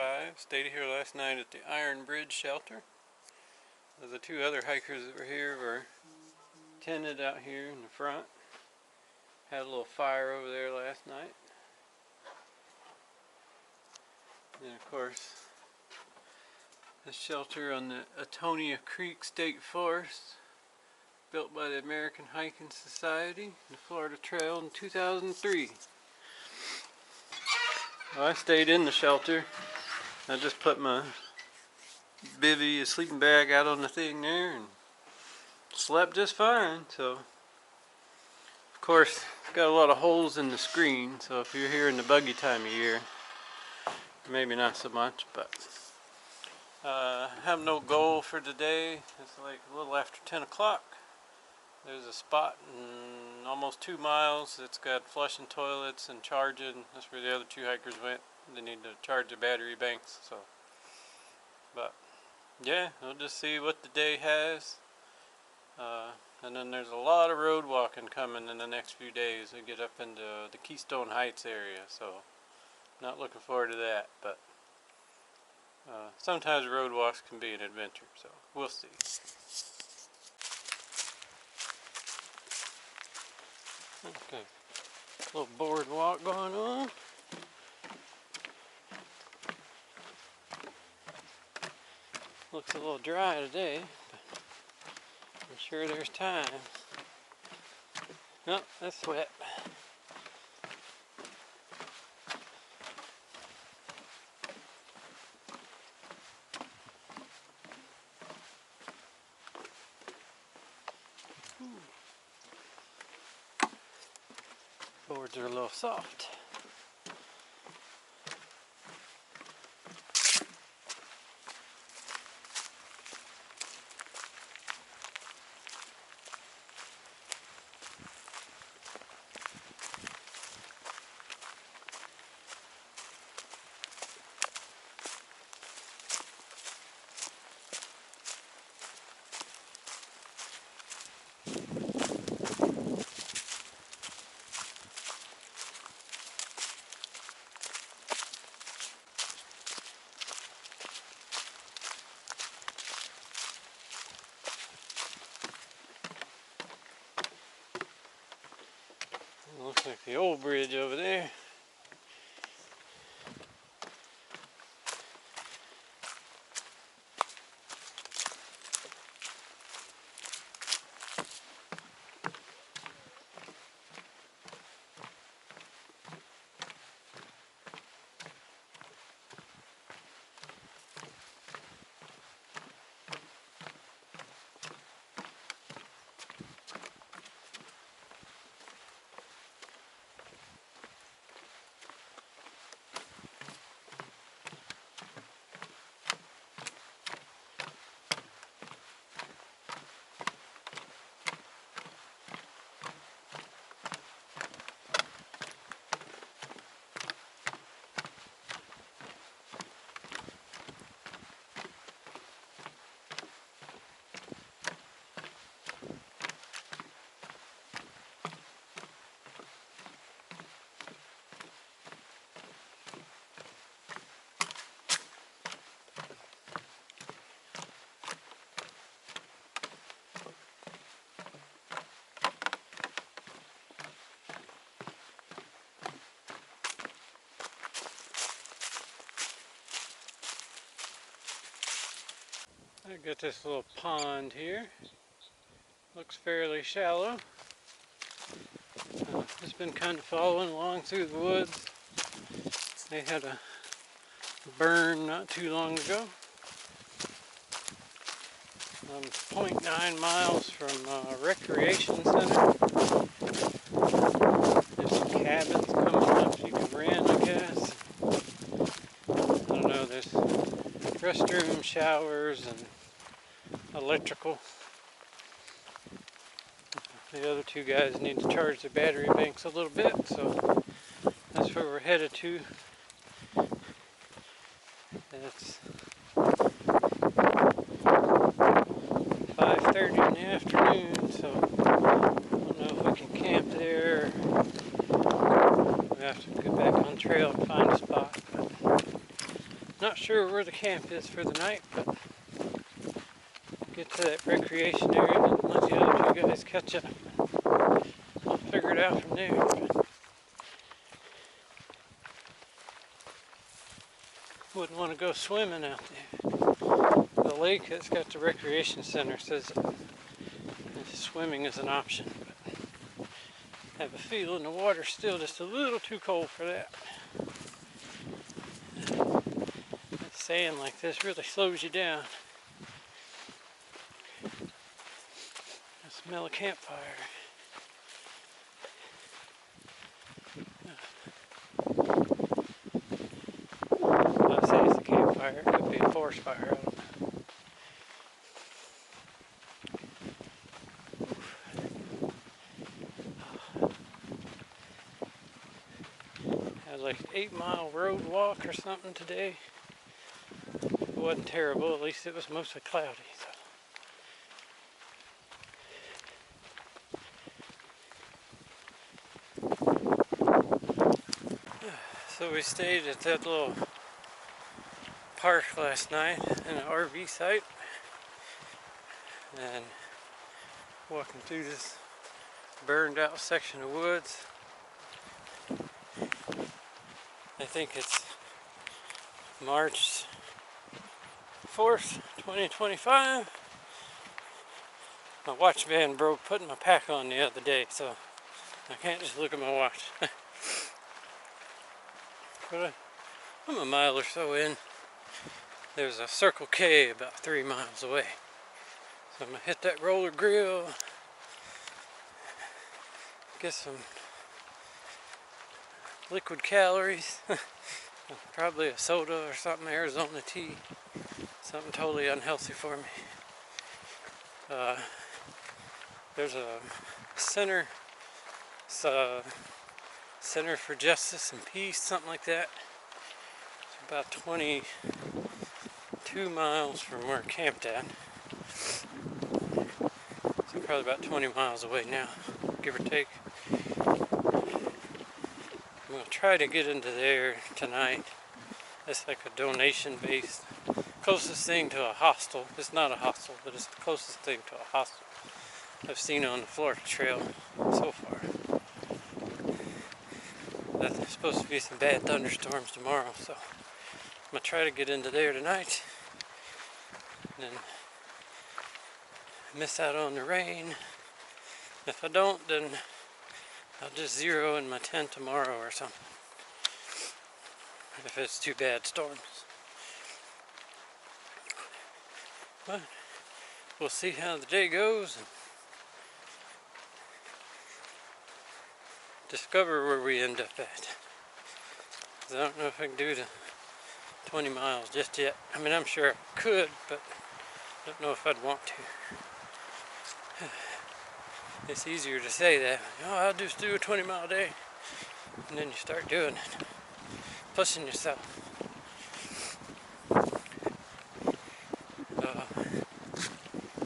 5. Stayed here last night at the Iron Bridge shelter. The two other hikers that were here were tented out here in the front. Had a little fire over there last night. And of course, this shelter on the Atonia Creek State Forest, built by the American Hiking Society and the Florida Trail in 2003. Well, I stayed in the shelter. I just put my bivvy, a sleeping bag, out on the thing there and slept just fine. So, of course, it's got a lot of holes in the screen, so if you're here in the buggy time of year, maybe not so much, but I have no goal for today. It's like a little after 10 o'clock. There's a spot in almost 2 miles. It's got flushing toilets and charging. That's where the other two hikers went. They need to charge their battery banks. So, but yeah, we'll just see what the day has. And then there's a lot of road walking coming in the next few days. We get up into the Keystone Heights area, so not looking forward to that. But sometimes road walks can be an adventure, so we'll see. Okay, little boardwalk going on. Looks a little dry today, but I'm sure there's time. No, that's wet. Boards are a little soft. Looks like the old bridge over there. I got this little pond here. Looks fairly shallow. It's been kind of following along through the woods. They had a burn not too long ago. I'm 0.9 miles from a recreation center. There's some cabins coming up you can rent, I guess. I don't know, there's restroom, showers, and electrical. The other two guys need to charge their battery banks a little bit, so that's where we're headed to. It's 5:30 in the afternoon, so I don't know if we can camp there. We have to get back on trail and find a spot. But Not sure where the camp is for the night, but get to that recreation area and let the other two guys catch up. I'll figure it out from there. Wouldn't want to go swimming out there. The lake that's got the recreation center says that swimming is an option, but I have a feeling the water's still just a little too cold for that. Sand like this really slows you down. I smell a campfire. I say it's a campfire, it could be a forest fire. I don't know. Had like an 8-mile road walk or something today. It wasn't terrible, at least it was mostly cloudy. So we stayed at that little park last night in an RV site, and walking through this burned out section of woods. I think it's March 4th, 2025. My watch band broke putting my pack on the other day, so I can't just look at my watch. But I'm a mile or so in. There's a Circle K about 3 miles away. So I'm gonna hit that roller grill, get some liquid calories, probably a soda or something, Arizona tea, something totally unhealthy for me. There's a center, it's a Center for Justice and Peace, something like that. It's about 22 miles from where I camped at. So probably about 20 miles away now, give or take. I'm going to try to get into there tonight. It's like a donation-based, closest thing to a hostel. It's not a hostel, but it's the closest thing to a hostel I've seen on the Florida Trail so far. There's supposed to be some bad thunderstorms tomorrow, so I'm going to try to get into there tonight and then miss out on the rain. If I don't, then I'll just zero in my tent tomorrow or something, if it's too bad storms. But we'll see how the day goes and discover where we end up at. 'Cause I don't know if I can do the 20 miles just yet. I mean, I'm sure I could, but I don't know if I'd want to. It's easier to say that, oh, I'll just do a 20-mile day, and then you start doing it, pushing yourself.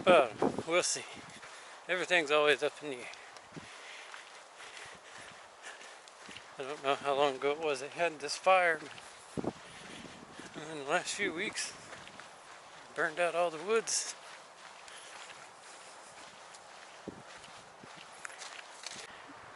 But we'll see. Everything's always up in the air. I don't know how long ago it was they had this fire. In the last few weeks, burned out all the woods.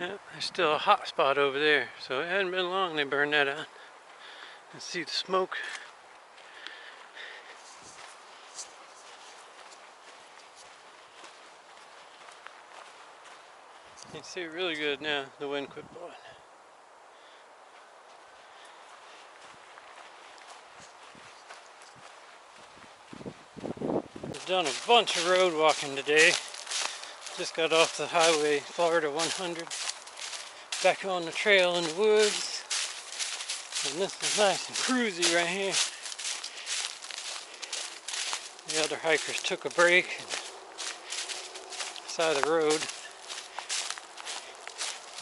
Yeah, there's still a hot spot over there, so it hadn't been long they burned that out. You can see the smoke. You can see it really good now, the wind quit blowing. I've done a bunch of road walking today. Just got off the highway, Florida 100, back on the trail in the woods, and this is nice and cruisy right here. The other hikers took a break on the side of the road.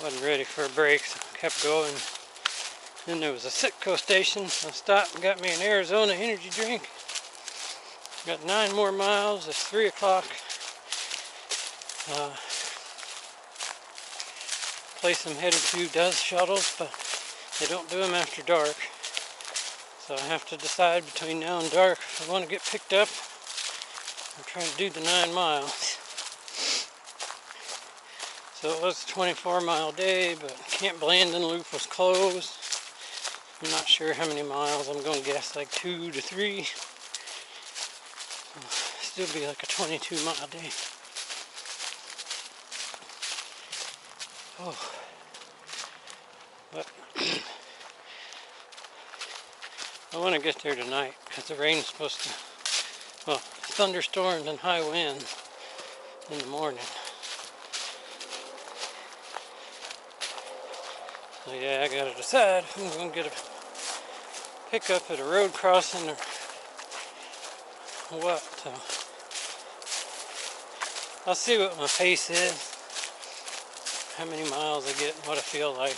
Wasn't ready for a break, so I kept going. Then there was a Citgo station, so I stopped and got me an Arizona energy drink. Got 9 more miles, it's 3 o'clock. Place I'm headed to does shuttles, but they don't do them after dark. So I have to decide between now and dark if I want to get picked up or try to do the 9 miles. So it was a 24-mile day, but Camp Blandon Loop was closed. I'm not sure how many miles. I'm going to guess like 2 to 3. Still be like a 22-mile day. Oh, but I want to get there tonight because the rain's supposed to, well, thunderstorms and high wind in the morning. So yeah, I gotta decide if I'm gonna get a pickup at a road crossing or what. So I'll see what my pace is, how many miles I get, and what I feel like.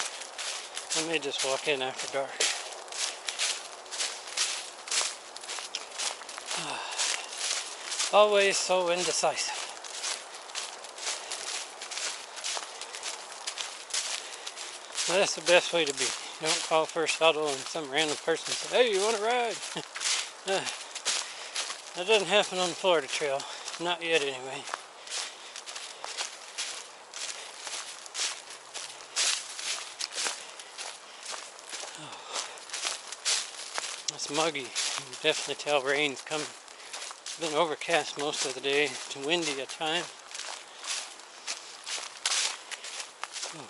I may just walk in after dark. Always so indecisive. Well, that's the best way to be. You don't call for a shuttle and some random person says, "Hey, you want to ride?" That doesn't happen on the Florida Trail. Not yet, anyway. Oh. It's muggy. You can definitely tell rain's coming. It's been overcast most of the day. It's windy at times. Oh.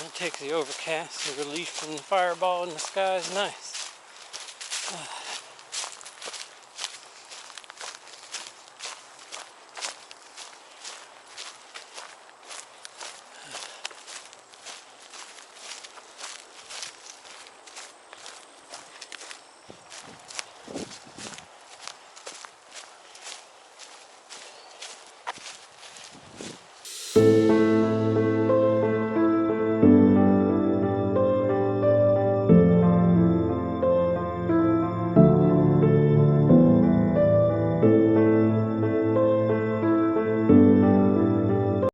That takes the overcast. The relief from the fireball in the sky is nice.